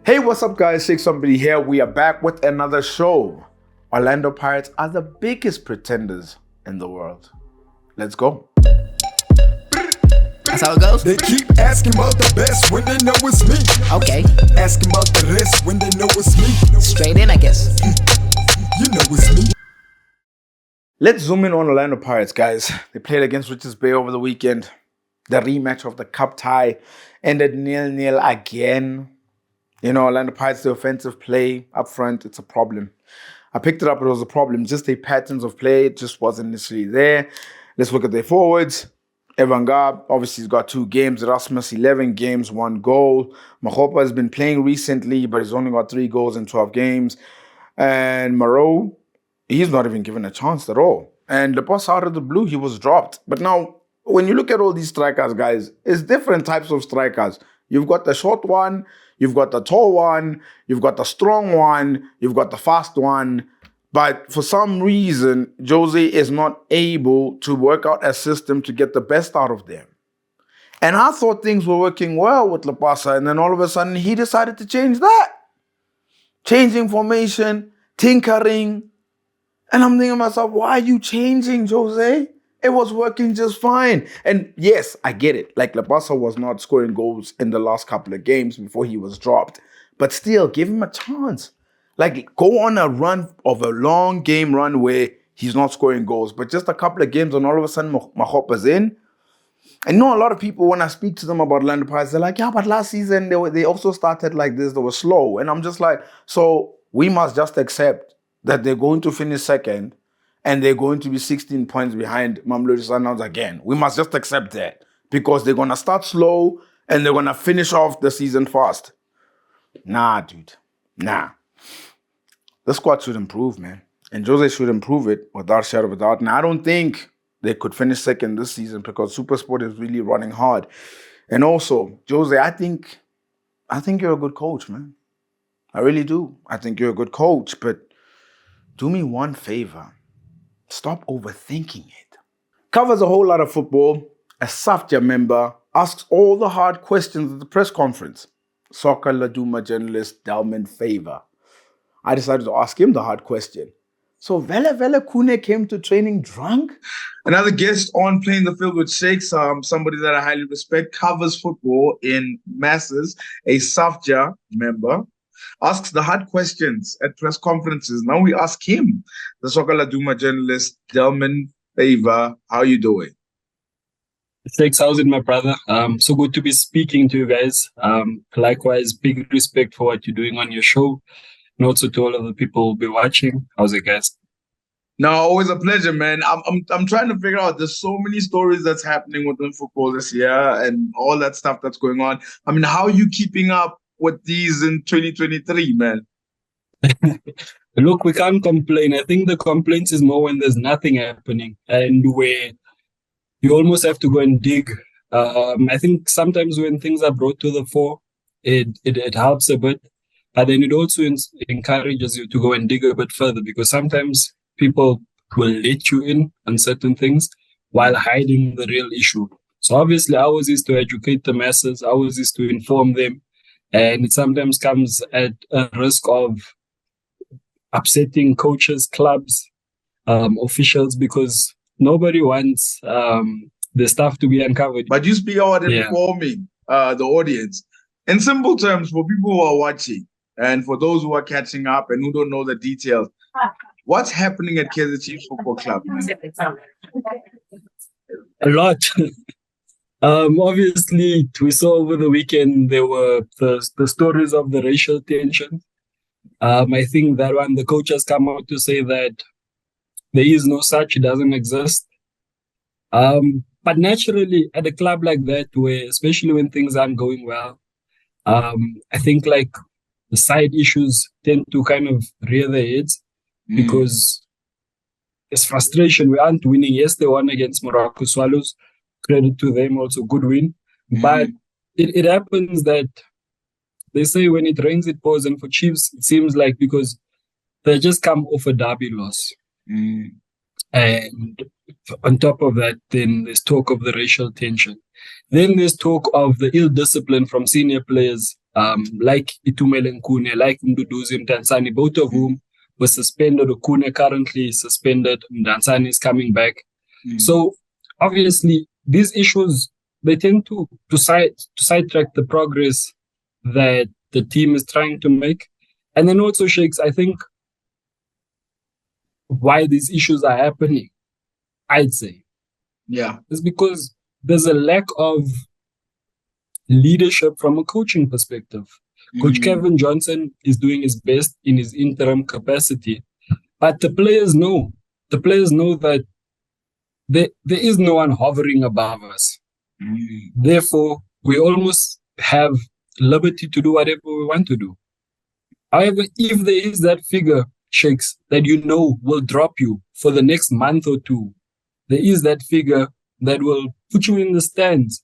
Hey, what's up guys, S3EP17 here. We are back with another show. Orlando Pirates are the biggest pretenders in the world. Let's go. That's how it goes? They keep asking about the best when they know it's me. Okay. Asking about the rest when they know it's me. Straight in, I guess. You know it's me. Let's zoom in on Orlando Pirates, guys. They played against Richards Bay over the weekend. The rematch of the cup tie ended 0-0 again. You know, Orlando Pirates, the offensive play up front, it's a problem. I picked it up, it was a problem. Just the patterns of play, it just wasn't necessarily there. Let's look at their forwards. Evan Gab, obviously he's got 2 games. Erasmus, 11 games, 1 goal. Moegoe has been playing recently, but he's only got 3 goals in 12 games. And Moegoe, he's not even given a chance at all. And the boss out of the blue, he was dropped. But now, when you look at all these strikers, guys, it's different types of strikers. You've got the short one, you've got the tall one, you've got the strong one, you've got the fast one. But for some reason, Jose is not able to work out a system to get the best out of them. And I thought things were working well with Lapasa, and then all of a sudden he decided to change that. Changing formation, tinkering. And I'm thinking to myself, why are you changing, Jose? It was working just fine. And yes, I get it. Like, Lapasa was not scoring goals in the last couple of games before he was dropped. But still, give him a chance. Like, go on a run of a long game run where he's not scoring goals. But just a couple of games and all of a sudden, Moegoe's in. I know a lot of people, when I speak to them about Orlando Pirates, they're like, yeah, but last season, they also started like this. They were slow. And I'm just like, so we must just accept that they're going to finish second and they're going to be 16 points behind Mamelodi Sundowns again. We must just accept that because they're going to start slow and they're going to finish off the season fast. Nah, dude. Nah. The squad should improve, man. And Jose should improve it without a shadow of a doubt. And I don't think they could finish second this season because SuperSport is really running hard. And also, Jose, I think you're a good coach, man. I really do. I think you're a good coach, but do me one favor. Stop overthinking it. Covers a whole lot of football. A SAFJA member asks all the hard questions at the press conference. Soccer Laduma journalist Delmain Faver. I decided to ask him the hard question. So Vele Kune came to training drunk? Another guest on Playing the Field with Shakes, somebody that I highly respect, covers football in masses, a SAFJA member, asks the hard questions at press conferences. Now we ask him, the Soccer Laduma journalist, Delmain Faver, how you doing? Thanks, how's it, my brother? So good to be speaking to you guys. Likewise, big respect for what you're doing on your show. And also to all of the people who'll be watching. How's it, guys? No, always a pleasure, man. I'm trying to figure out, there's so many stories that's happening within football this year and all that stuff that's going on. I mean, how are you keeping up with these in 2023, man? Look, we can't complain. I think the complaints is more when there's nothing happening and where you almost have to go and dig. I think sometimes when things are brought to the fore, it helps a bit. But then it also encourages you to go and dig a bit further because sometimes people will let you in on certain things while hiding the real issue. So obviously ours is to educate the masses, ours is to inform them. And it sometimes comes at a risk of upsetting coaches, clubs, officials, because nobody wants the stuff to be uncovered. But you speak about informing the audience. In simple terms, for people who are watching, and for those who are catching up and who don't know the details, what's happening at Kaizer Chiefs Football Club, man? A lot. Obviously, we saw over the weekend there were the stories of the racial tension. I think that one, the coach has come out to say that there is no such, it doesn't exist. But naturally, at a club like that, where especially when things aren't going well, I think like the side issues tend to kind of rear their heads because there's frustration. We aren't winning. Yes, they won against Morocco Swallows. Credit to them, also good win. But it happens that they say when it rains, it pours. And for Chiefs, it seems like because they just come off a derby loss. And on top of that, then there's talk of the racial tension. Then there's talk of the ill discipline from senior players like Itumele Nkune, like Mduduzi Mdansani, both of whom were suspended. Okune currently suspended. Mdansani is coming back. So obviously these issues, they tend to sidetrack the progress that the team is trying to make. And then also, Shakes, I think why these issues are happening, I'd say, is because there's a lack of leadership from a coaching perspective. Coach Kevin Johnson is doing his best in his interim capacity, but the players know that there is no one hovering above us. Therefore, we almost have liberty to do whatever we want to do. However, if there is that figure, Shakes, that you know will drop you for the next month or two, there is that figure that will put you in the stands.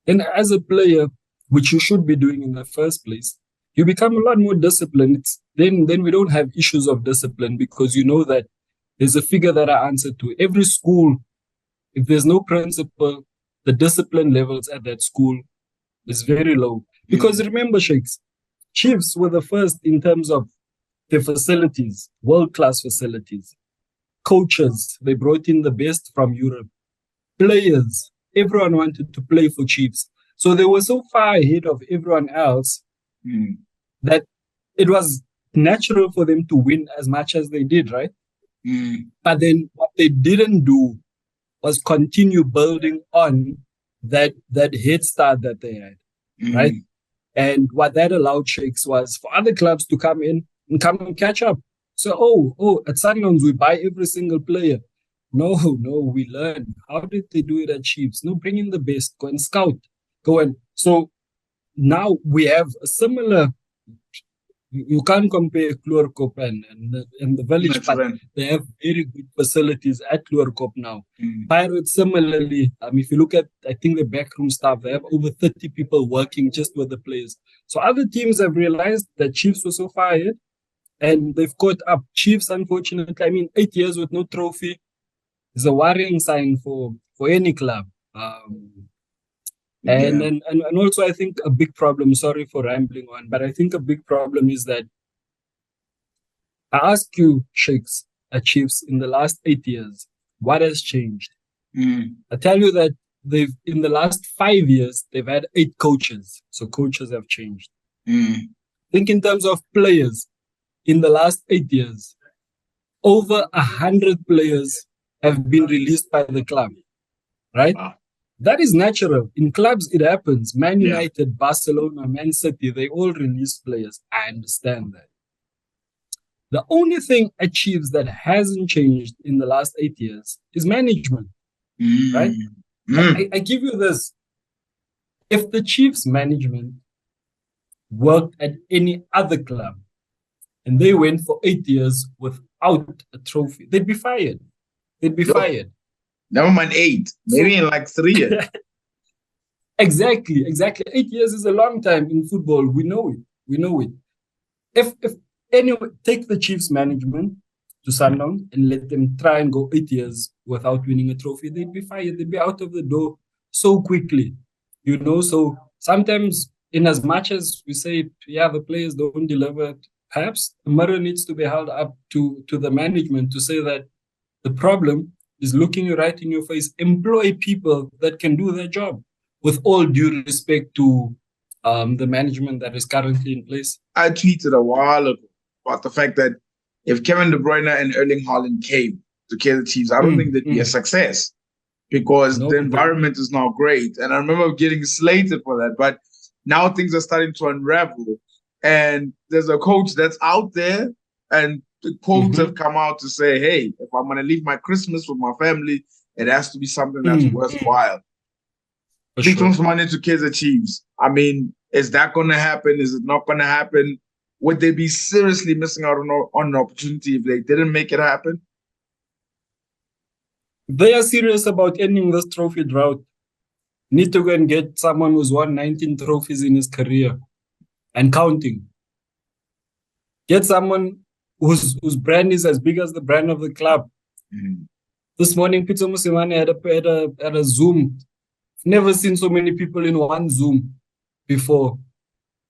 And as a player, which you should be doing in the first place, you become a lot more disciplined. Then we don't have issues of discipline because you know that there's a figure that I answer to. Every school, if there's no principal, the discipline levels at that school is very low. Because remember, Shakes, Chiefs were the first in terms of their facilities, world-class facilities. Coaches, they brought in the best from Europe. Players, everyone wanted to play for Chiefs. So they were so far ahead of everyone else that it was natural for them to win as much as they did, right? But then what they didn't do was continue building on that head start that they had, right? And what that allowed, Shakes, was for other clubs to come in and come and catch up. So, at Sundowns, we buy every single player. No, we learn. How did they do it at Chiefs? No, bring in the best. Go and scout. Go and... So now we have a similar... You can't compare Kloorkop and the Village, but they have very good facilities at Kloorkop now. Pirates, similarly, if you look at, I think, the backroom staff, they have over 30 people working just with the players. So other teams have realized that Chiefs were so far ahead, and they've caught up. Chiefs, unfortunately, 8 years with no trophy is a worrying sign for any club. And also, I think a big problem, sorry for rambling on, but I think a big problem is that I ask you, Shakes, at Chiefs, in the last 8 years, what has changed? I tell you that in the last 5 years, they've had 8 coaches. So coaches have changed. Think in terms of players, in the last 8 years, over 100 players have been released by the club, right? Wow. That is natural. In clubs, it happens. Man United, Barcelona, Man City, they all release players. I understand that. The only thing at Chiefs that hasn't changed in the last 8 years is management, right? I give you this. If the Chiefs management worked at any other club and they went for 8 years without a trophy, they'd be fired. Fired. Never mind 8, maybe in like 3 years. Exactly. 8 years is a long time in football. We know it. If anyway, take the Chiefs management to Sundown and let them try and go 8 years without winning a trophy, they'd be fired. They'd be out of the door so quickly. So sometimes, in as much as we say, the players don't deliver, perhaps the mirror needs to be held up to the management to say that the problem is looking you right in your face. Employ people that can do their job, with all due respect to the management that is currently in place. I tweeted a while ago about the fact that if Kevin De Bruyne and Erling Haaland came to Kaizer Chiefs, I don't think they'd be a success because the environment is not great. And I remember getting slated for that, but now things are starting to unravel. And there's a coach that's out there, and the quotes have come out to say, hey, if I'm going to leave my Christmas with my family, it has to be something that's worthwhile. Big transfer money to Kaizer Chiefs. Is that going to happen? Is it not going to happen? Would they be seriously missing out on an opportunity if they didn't make it happen? They are serious about ending this trophy drought. Need to go and get someone who's won 19 trophies in his career and counting. Get someone whose brand is as big as the brand of the club. This morning, Peter Musimane had a Zoom. Never seen so many people in one Zoom before.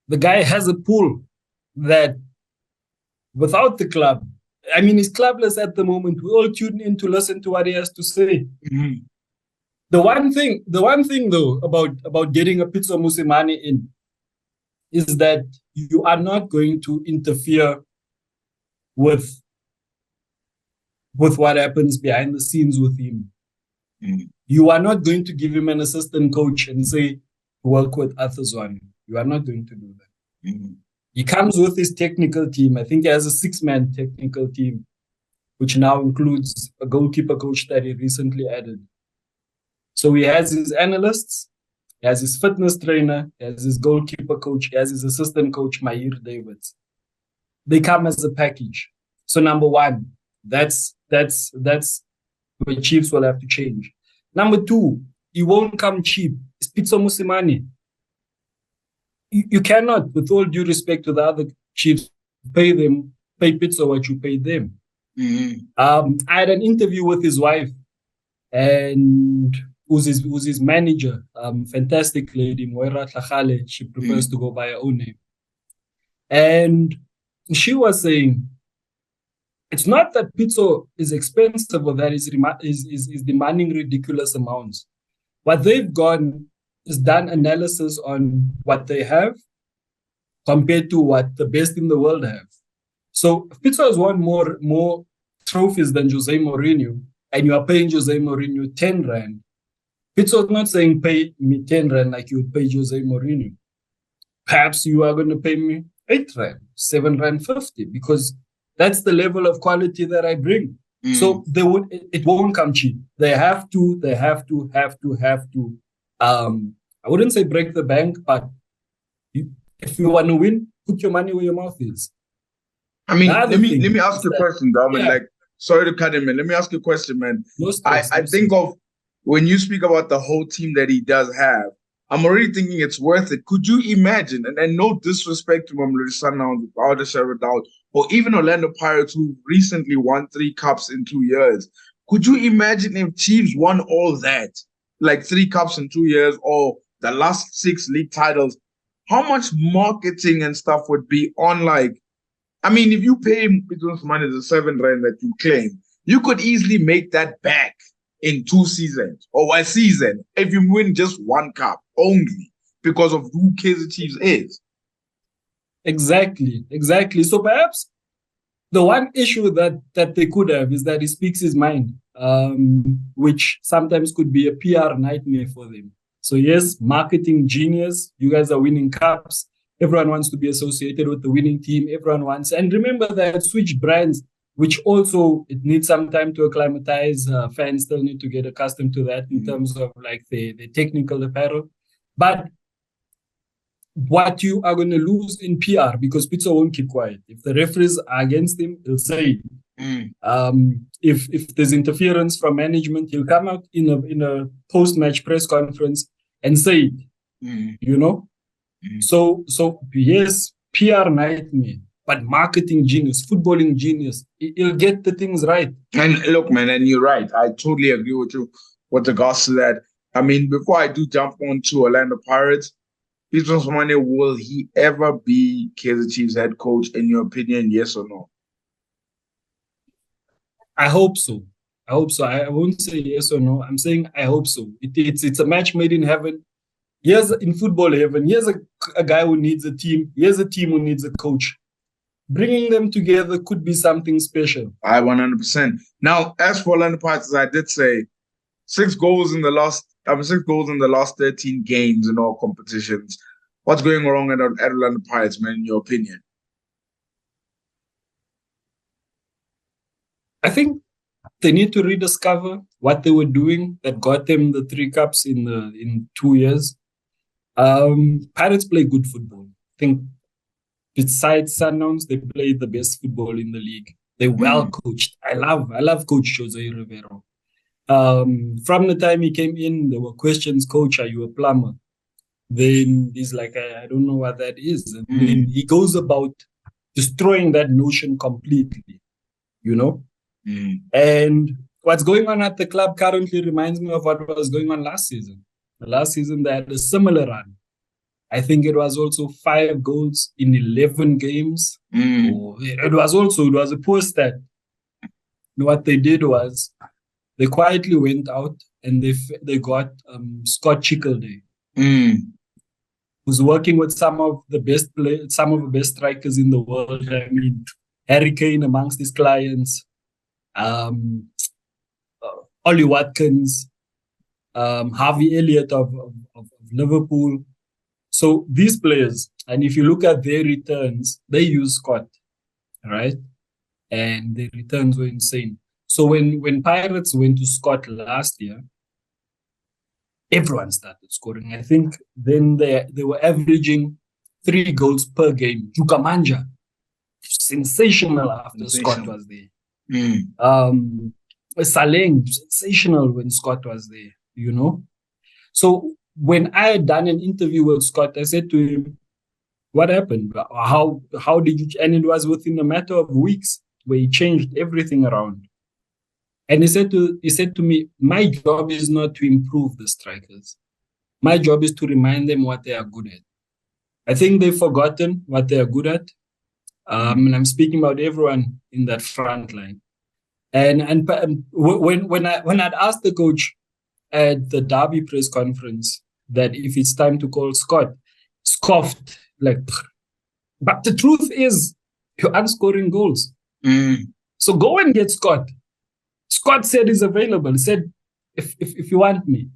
the guy has a pull that without the club, I mean, he's clubless at the moment. We all tune in to listen to what he has to say. Mhm. The one thing though about getting a Pitso Mosimane in is that you are not going to interfere with what happens behind the scenes with him. Mhm. You are not going to give him an assistant coach and say, work with Athazwan. You are not going to do that. Mhm. He comes with his technical team. I think he has a 6-man technical team, which now includes a goalkeeper coach that he recently added. So he has his analysts, he has his fitness trainer, he has his goalkeeper coach, he has his assistant coach, Mahir Davids. They come as a package. So number one, that's where Chiefs will have to change. Number two, he won't come cheap. It's Pitso Mosimane. You cannot, with all due respect to the other Chiefs, pay Pitso what you pay them. Mhm. I had an interview with his wife, and who's his manager, fantastic lady, Moira Tlachale. She prefers to go by her own name. And she was saying, it's not that Pitso is expensive or that is demanding ridiculous amounts. What they've done is done analysis on what they have compared to what the best in the world have. So if Pitso has won more trophies than Jose Mourinho, and you are paying Jose Mourinho 10 rand, Pitso is not saying pay me 10 rand like you would pay Jose Mourinho. Perhaps you are going to pay me 8 rand, 7 rand 50, because that's the level of quality that I bring. So it won't come cheap. They have to. I wouldn't say break the bank, but if you want to win, put your money where your mouth is. I mean, let me ask you a question, Delmain. Yeah. Like, sorry to cut him, man. Let me ask you a question, man. No stress, I think of when you speak about the whole team that he does have, I'm already thinking it's worth it. Could you imagine, and no disrespect to Mamelodi Sundowns, without a shadow of doubt, or even Orlando Pirates, who recently won 3 cups in 2 years, could you imagine if Chiefs won all that, like 3 cups in 2 years, or the last 6 league titles? How much marketing and stuff would be on, like, I mean, if you pay Pitso's money, the 7 rand that you claim, you could easily make that back in 2 seasons or a season if you win just 1 cup only because of who Kaizer Chiefs is. Exactly. So perhaps the one issue that they could have is that he speaks his mind, which sometimes could be a PR nightmare for them. So yes, marketing genius. You guys are winning cups. Everyone wants to be associated with the winning team. Everyone wants, and remember that switched brands, which also it needs some time to acclimatize. Fans still need to get accustomed to that in terms of like the technical apparel. But what you are going to lose in PR, because Pitso won't keep quiet. If the referees are against him, he'll say it. If there's interference from management, he'll come out in a post-match press conference and say it. You know? So yes, PR nightmare, but marketing genius, footballing genius. He'll get the things right. And look, man, and you're right. I totally agree with you with regards to that. I mean, before I do jump on to Orlando Pirates, Pitso Mosimane, will he ever be Kaizer Chiefs head coach, in your opinion, yes or no? I hope so. I won't say yes or no. I'm saying I hope so. It's a match made in heaven. Here's in football heaven. Here's a guy who needs a team. Here's a team who needs a coach. Bringing them together could be something special. 100%. Now, as for Orlando Pirates, as I did say, 6 goals in the last 13 games in all competitions. What's going wrong at Orlando Pirates, man, in your opinion? I think they need to rediscover what they were doing that got them the 3 cups in 2 years. Pirates play good football. I think besides Sundowns, they play the best football in the league. They're well coached. I love Coach Jose Rivero. From the time he came in, there were questions, Coach, are you a plumber? Then he's like, I don't know what that is. And then he goes about destroying that notion completely, you know? And what's going on at the club currently reminds me of what was going on last season. Last season, they had a similar run. I think it was also 5 goals in 11 games. It was a poor stat. What they did was they quietly went out and they got Scott Chickledy, who's working with some of the best strikers in the world. I mean, Harry Kane amongst his clients, Ollie Watkins, Harvey Elliott of Liverpool. So these players, and if you look at their returns, they use Scott, right? And their returns were insane. So when Pirates went to Scott last year, everyone started scoring. I think then they were averaging 3 goals per game. Jukamanja, sensational after Scott was there. Saleng, sensational when Scott was there, you know. So when I had done an interview with Scott, I said to him, what happened? How did you? And it was within a matter of weeks where he changed everything around. And he said to me, my job is not to improve the strikers. My job is to remind them what they are good at. I think they've forgotten what they are good at. And I'm speaking about everyone in that front line. And when I'd asked the coach at the Derby press conference that if it's time to call Scott, scoffed like, but the truth is you aren't scoring goals. So go and get Scott. Scott said he's available. He said, if you want me,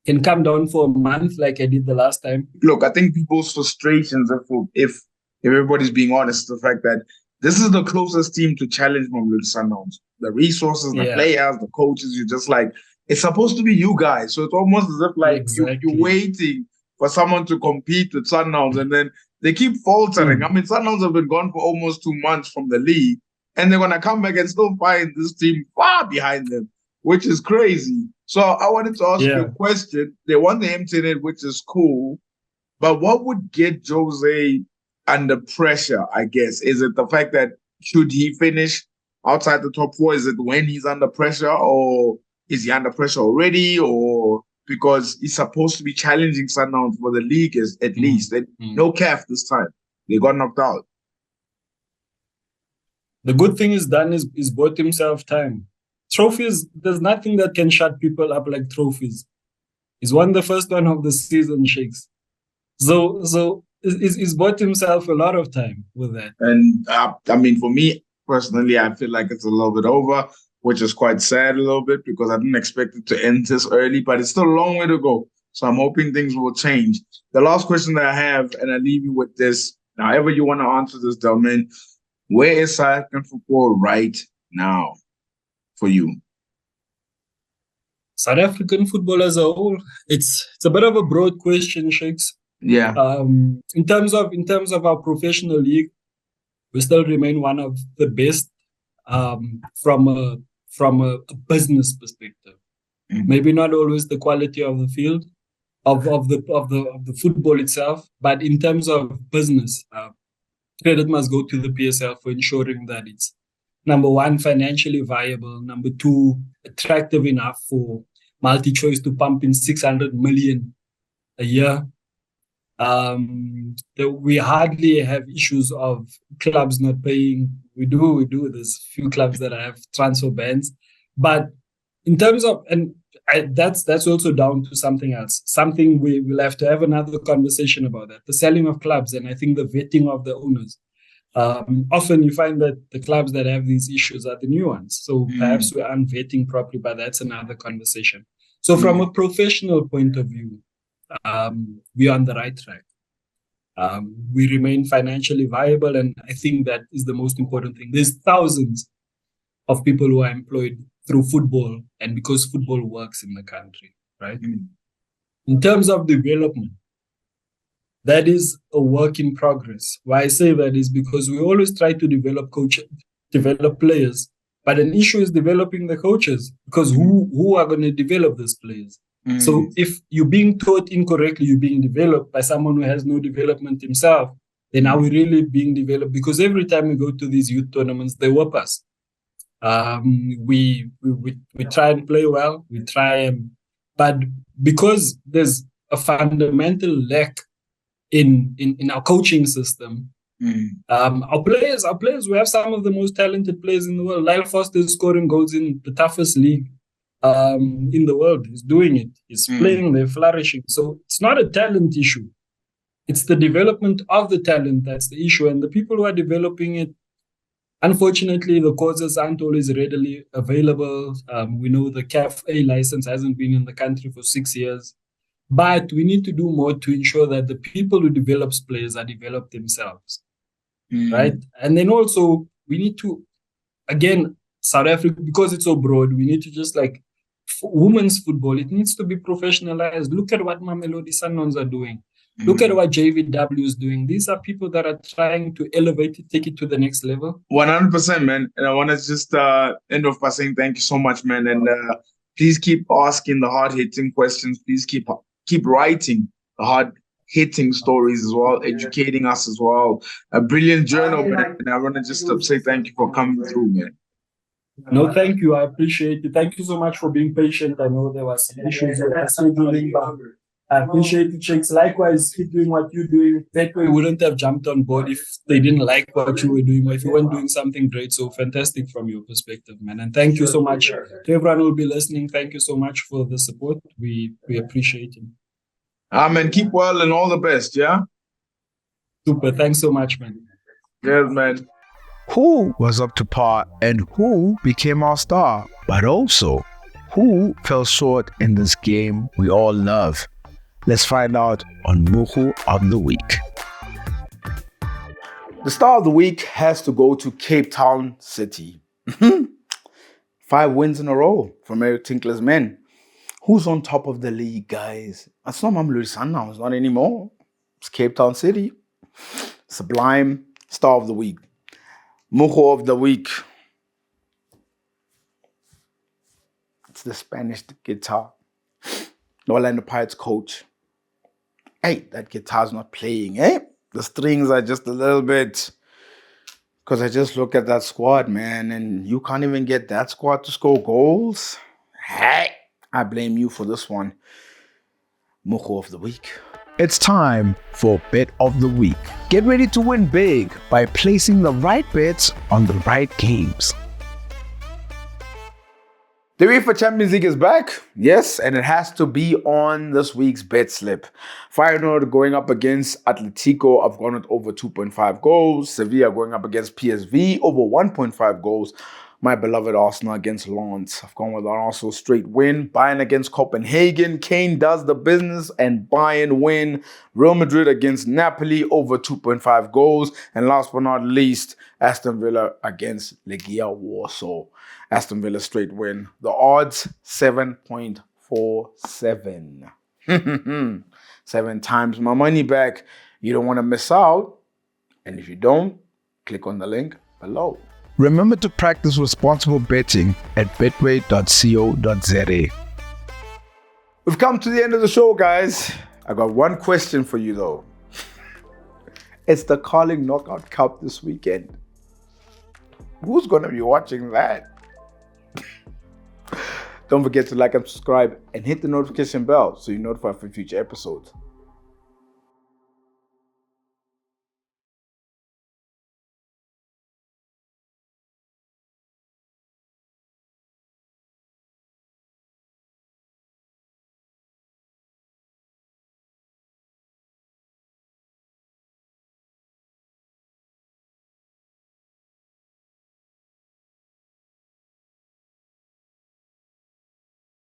can come down for a month like I did the last time. Look, I think people's frustrations, if everybody's being honest, the fact that this is the closest team to challenge Mamelodi Sundowns. The resources, the players, the coaches, you're just like, it's supposed to be you guys. So it's almost as if like you're waiting for someone to compete with Sundowns, and then they keep faltering. I mean, Sundowns have been gone for almost 2 months from the league, and they're going to come back and still find this team far behind them, which is crazy. So I wanted to ask you a question. They won the MTN, which is cool, but what would get Jose under pressure, I guess? Is it the fact that should he finish outside the top 4? Is it when he's under pressure, or is he under pressure already, or because he's supposed to be challenging Sundowns for the league at least? No CAF this time. They got knocked out. The good thing he's done is he's bought himself time. Trophies, there's nothing that can shut people up like trophies. He's won the first one of the season, Shakes. So he's bought himself a lot of time with that. And I mean, for me personally, I feel like it's a little bit over, which is quite sad a little bit because I didn't expect it to end this early, but it's still a long way to go. So I'm hoping things will change. The last question that I have, and I leave you with this, however you want to answer this, Delmain, where is South African football right now for you? South African football as a whole, it's a bit of a broad question, Shakes. Yeah. In terms of our professional league, we still remain one of the best from a business perspective. Maybe not always the quality of the field of the football itself, but in terms of business, credit must go to the PSL for ensuring that it's number 1, financially viable, number 2, attractive enough for multi-choice to pump in 600 million a year. We hardly have issues of clubs not paying. We do. There's few clubs that have transfer bans, but in terms of, and that's also down to something else. Something we will have to have another conversation about that. The selling of clubs, and I think the vetting of the owners. Often you find that the clubs that have these issues are the new ones. So perhaps we aren't vetting properly, but that's another conversation. So from a professional point of view, we're on the right track. We remain financially viable, and I think that is the most important thing. There's thousands of people who are employed through football, and because football works in the country, right? In terms of development, that is a work in progress. Why I say that is because we always try to develop players, but an issue is developing the coaches, because who are going to develop these players? So if you're being taught incorrectly, you're being developed by someone who has no development himself, then are we really being developed? Because every time we go to these youth tournaments, they whoop us. We try and play well, but because there's a fundamental lack in our coaching system. Our players, we have some of the most talented players in the world. Lyle Foster is scoring goals in the toughest league in the world. He's doing it. He's playing, they're flourishing. So it's not a talent issue. It's the development of the talent that's the issue. And the people who are developing it, unfortunately, the courses aren't always readily available. We know the CAF A license hasn't been in the country for 6 years. But we need to do more to ensure that the people who develop players are developed themselves, right? And then also, we need to, again, South Africa, because it's so broad, we need to just like, women's football, it needs to be professionalized. Look at what Mamelodi Sundowns are doing. Look at what JVW is doing. These are people that are trying to elevate it, take it to the next level. 100%, man. And I want to just end off by saying thank you so much, man. And please keep asking the hard-hitting questions. Please keep writing the hard-hitting stories as well, educating us as well. A brilliant journal, man. And I want to just say thank you for coming through, man. No, thank you. I appreciate it. Thank you so much for being patient. I know there was some issues with scheduling, but I appreciate it, Shakes. Likewise, keep doing what you're doing. Betway wouldn't have jumped on board if they didn't like what you were doing, or if you weren't doing something great. So fantastic from your perspective, man. And thank you so much to everyone who will be listening. Thank you so much for the support. We appreciate it. Man, keep well and all the best, yeah? Super. Thanks so much, man. Yes, man. Who was up to par and who became our star, but also who fell short in this game we all love? Let's find out on Moegoe of the Week. The star of the week has to go to Cape Town City. 5 wins in a row from Eric Tinkler's men. Who's on top of the league, guys? It's not Mamelodi Sundowns, not anymore. It's Cape Town City. Sublime star of the week. Moegoe of the week. It's the Spanish guitar. The Orlando Pirates coach. Hey, that guitar's not playing, eh? The strings are just a little bit... Because I just look at that squad, man, and you can't even get that squad to score goals. Hey, I blame you for this one. Moegoe of the week. It's time for Bet of the Week. Get ready to win big by placing the right bets on the right games. The UEFA Champions League is back, yes, and it has to be on this week's bet slip. Feyenoord going up against Atletico. I've gone with over 2.5 goals. Sevilla going up against PSV, over 1.5 goals. My beloved Arsenal against Lens. I've gone with an Arsenal straight win. Bayern against Copenhagen. Kane does the business and Bayern win. Real Madrid against Napoli, over 2.5 goals. And last but not least, Aston Villa against Legia Warsaw. Aston Villa straight win. The odds, 7.47. 7 times my money back. You don't want to miss out. And if you don't, click on the link below. Remember to practice responsible betting at betway.co.za. We've come to the end of the show, guys. I got one question for you, though. It's the Carling Knockout Cup this weekend. Who's going to be watching that? Don't forget to like and subscribe and hit the notification bell so you're notified for future episodes.